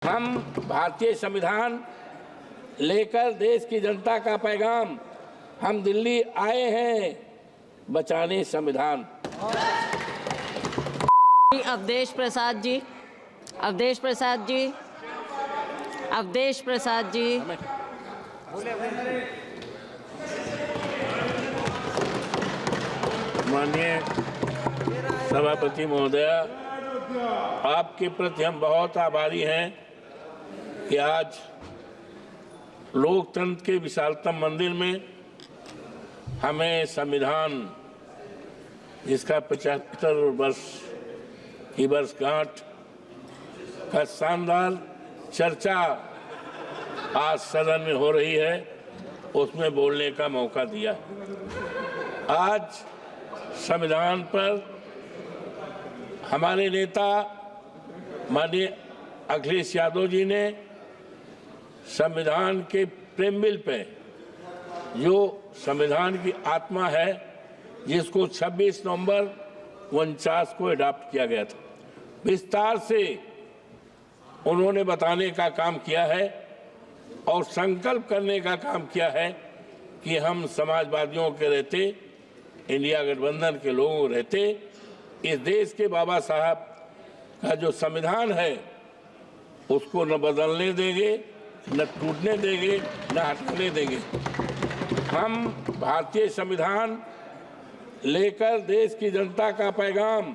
हम भारतीय संविधान लेकर देश की जनता का पैगाम हम दिल्ली आए हैं बचाने संविधान। अवधेश प्रसाद जी, अवधेश प्रसाद जी, अवधेश प्रसाद जी। माननीय सभापति महोदया, आपके प्रति हम बहुत आभारी हैं कि आज लोकतंत्र के विशालतम मंदिर में हमें संविधान जिसका 75 वर्ष की वर्षगांठ का शानदार चर्चा आज सदन में हो रही है, उसमें बोलने का मौका दिया। आज संविधान पर हमारे नेता माननीय अखिलेश यादव जी ने संविधान के प्रेमबिल पे, जो संविधान की आत्मा है, जिसको 26 नवंबर 49 को अडॉप्ट किया गया था, विस्तार से उन्होंने बताने का काम किया है और संकल्प करने का काम किया है कि हम समाजवादियों के रहते, इंडिया गठबंधन के लोगों के रहते, इस देश के बाबा साहब का जो संविधान है उसको न बदलने देंगे, न टूटने देंगे, न हटाने देंगे। हम भारतीय संविधान लेकर देश की जनता का पैगाम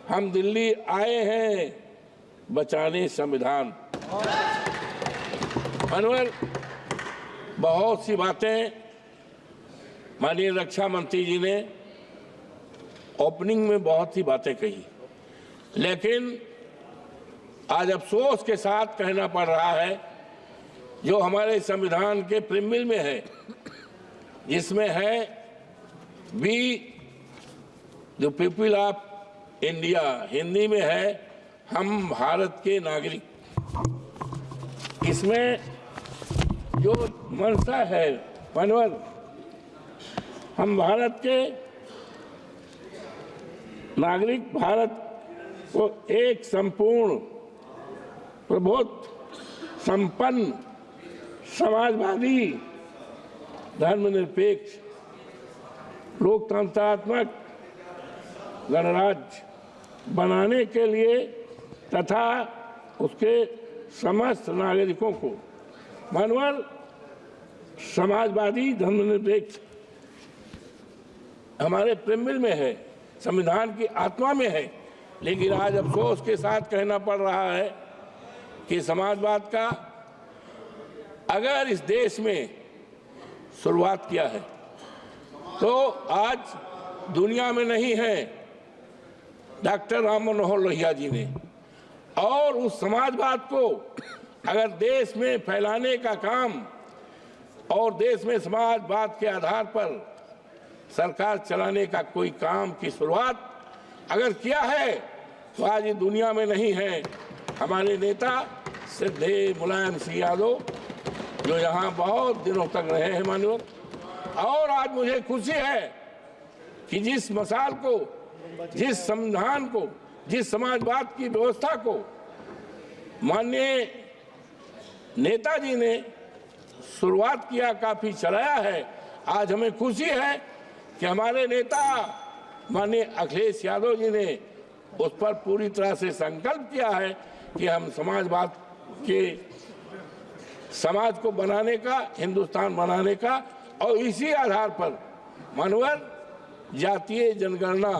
हम दिल्ली आए हैं बचाने संविधान। अनवर, बहुत सी बातें माननीय रक्षा मंत्री जी ने ओपनिंग में बहुत सी बातें कही, लेकिन आज अफसोस के साथ कहना पड़ रहा है जो हमारे संविधान के प्रीमिल में है, जिसमें है we the people of India, Hindi में है हम भारत के नागरिक। इसमें जो मंशा है मनोहर, हम भारत के नागरिक, भारत को एक संपूर्ण प्रबुद्ध संपन्न समाजवादी धर्मनिरपेक्ष लोकतंत्रात्मक गणराज्य बनाने के लिए तथा उसके समस्त नागरिकों को मानव समाजवादी धर्मनिरपेक्ष हमारे प्रेमबिल में है, संविधान की आत्मा में है। लेकिन आज अफसोस के साथ कहना पड़ रहा है कि समाजवाद का अगर इस देश में शुरुआत किया है तो आज दुनिया में नहीं है डॉक्टर राम मनोहर लोहिया जी ने, और उस समाजवाद को अगर देश में फैलाने का काम और देश में समाजवाद के आधार पर सरकार चलाने का कोई काम की शुरुआत अगर किया है तो आज ये दुनिया में नहीं है। हमारे नेता श्रद्धेय मुलायम सिंह यादव जो यहाँ बहुत दिनों तक रहे हैं माननीय, और आज मुझे खुशी है कि जिस मसाल को, जिस संविधान को, जिस समाजवाद की व्यवस्था को माननीय नेताजी ने शुरुआत किया, काफी चलाया है, आज हमें खुशी है कि हमारे नेता माननीय अखिलेश यादव जी ने उस पर पूरी तरह से संकल्प किया है कि हम समाजवाद के समाज को बनाने का, हिंदुस्तान बनाने का, और इसी आधार पर मानवर जातीय जनगणना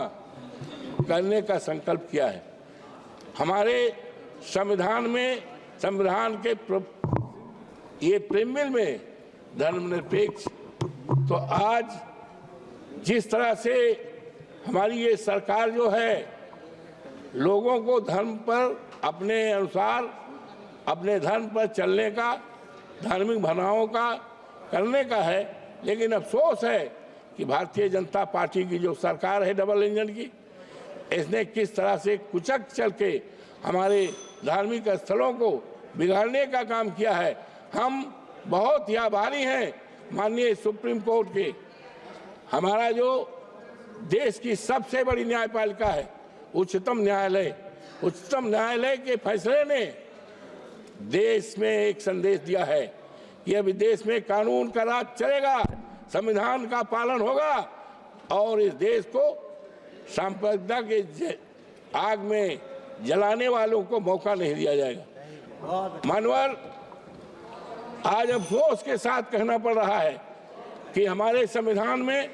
करने का संकल्प किया है। हमारे संविधान में, संविधान के ये प्रेमबिल में धर्मनिरपेक्ष, तो आज जिस तरह से हमारी ये सरकार जो है लोगों को धर्म पर अपने अनुसार, अपने धर्म पर चलने का, धार्मिक भावनाओं का करने का है, लेकिन अफसोस है कि भारतीय जनता पार्टी की जो सरकार है डबल इंजन की, इसने किस तरह से कुचक चल के हमारे धार्मिक स्थलों को बिगाड़ने का काम किया है। हम बहुत ही आभारी हैं माननीय सुप्रीम कोर्ट के, हमारा जो देश की सबसे बड़ी न्यायपालिका है उच्चतम न्यायालय, उच्चतम न्यायालय के फैसले ने देश में एक संदेश दिया है कि अभी देश में कानून का राज चलेगा, संविधान का पालन होगा और इस देश को सांप्रदायिकता के आग में जलाने वालों को मौका नहीं दिया जाएगा। मानवर, आज अफसोस के साथ कहना पड़ रहा है कि हमारे संविधान में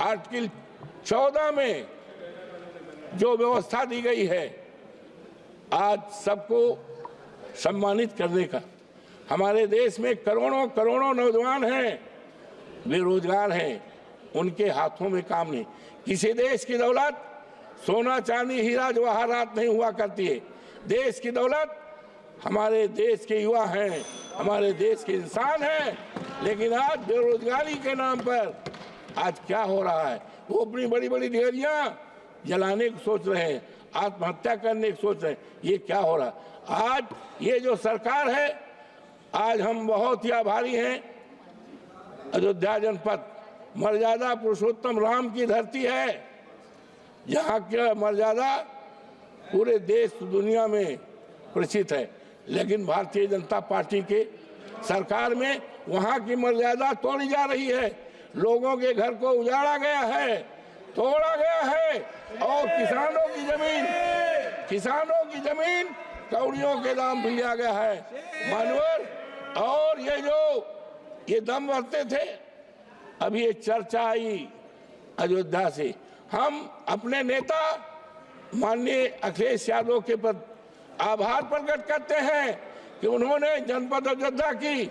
आर्टिकल 14 में जो व्यवस्था दी गई है आज सबको सम्मानित करने का, हमारे देश में करोड़ों करोड़ों नौजवान हैं, बेरोजगार हैं, उनके हाथों में काम नहीं। किसी देश की दौलत सोना चांदी हीरा जवाहरात नहीं हुआ करती है। देश की दौलत हमारे देश के युवा हैं, हमारे देश के इंसान हैं। लेकिन आज बेरोजगारी के नाम पर आज क्या हो रहा है, वो अपनी बड़ी बड़ी डेयरियां जलाने की सोच रहे हैं, आत्महत्या करने की सोच रहे हैं। ये क्या हो रहा है? आज ये जो सरकार है, आज हम बहुत ही आभारी हैं। अयोध्या जनपद मर्यादा पुरुषोत्तम राम की धरती है, जहाँ की मर्यादा पूरे देश दुनिया में प्रसिद्ध है। लेकिन भारतीय जनता पार्टी के सरकार में वहाँ की मर्यादा तोड़ी जा रही है। लोगों के घर को उजाड़ा गया है, तोड़ा गया है और किसानों की जमीन कौड़ियों के दाम पे लिया गया है। मानवर, और ये दम भरते थे। अब ये चर्चा आई अयोध्या से। हम अपने नेता माननीय अखिलेश यादव के प्रति आभार प्रकट करते हैं कि उन्होंने जनपद अयोध्या की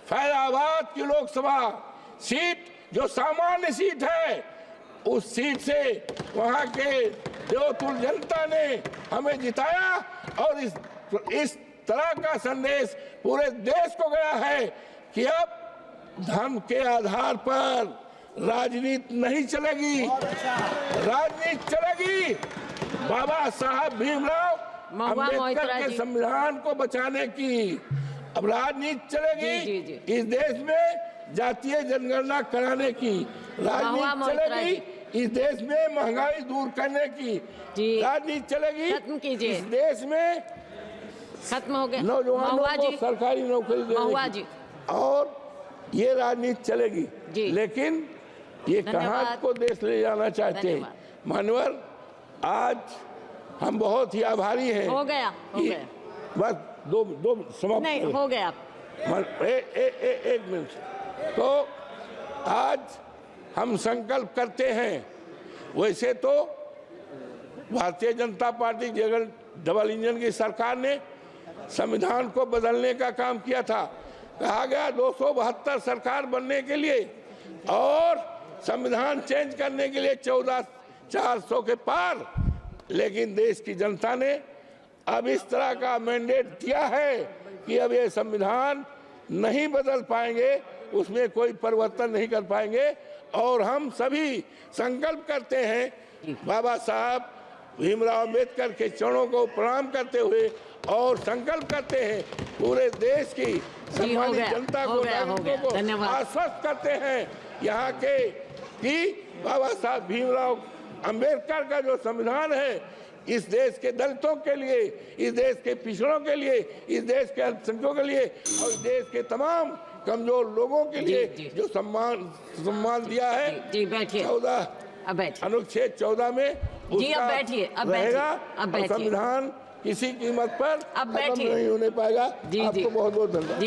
फैजाबाद की लोकसभा सीट, जो सामान्य सीट है, उस सीट से वहां के देवतुल जनता ने हमें जिताया और इस तरह का संदेश पूरे देश को गया है कि अब धर्म के आधार पर राजनीति नहीं चलेगी, राजनीति चलेगी बाबा साहब भीमराव अम्बेडकर के संविधान को बचाने की। अब राजनीति चलेगी इस देश में जातीय जनगणना कराने की, राजनीति चलेगी इस देश में महंगाई दूर करने की, राजनीति चलेगी इस देश में खत्म हो गया नौजवानों को सरकारी नौकरी देने की, और ये राजनीति चलेगी। लेकिन ये कहाँ को देश ले जाना चाहते हैं? मानवर, आज हम बहुत ही आभारी हैं। हो गया बस दो समाप्त नहीं हो गया। एक मिनट। तो आज हम संकल्प करते हैं, वैसे तो Bharatiya Janata party double engine की सरकार ने संविधान को बदलने का काम किया था। कहा गया 272 सरकार बनने के लिए और संविधान चेंज करने के लिए 14,400 के पार। लेकिन देश की जनता ने अब इस तरह का मैंडेट दिया है कि अब ये संविधान नहीं बदल पाएंगे, उसमें कोई परिवर्तन नहीं कर पाएंगे। और हम सभी संकल्प करते हैं बाबा साहब भीमराव अम्बेडकर के चरणों को प्रणाम करते हुए और संकल्प करते हैं पूरे देश की सम्मानित जनता को, नागरिकों को आश्वस्त करते हैं यहाँ के कि बाबा साहब भीमराव अम्बेडकर का जो संविधान है इस देश के दलितों के लिए, इस देश के पिछड़ों के लिए, इस देश के अल्पसंख्यकों के लिए और इस देश के तमाम कमजोर लोगों के लिए जो सम्मान दिया है 14 अनुच्छेद 14 में उसका रहेगा। संविधान किसी कीमत पर खत्म नहीं होने पाएगा। आपको बहुत बहुत धन्यवाद।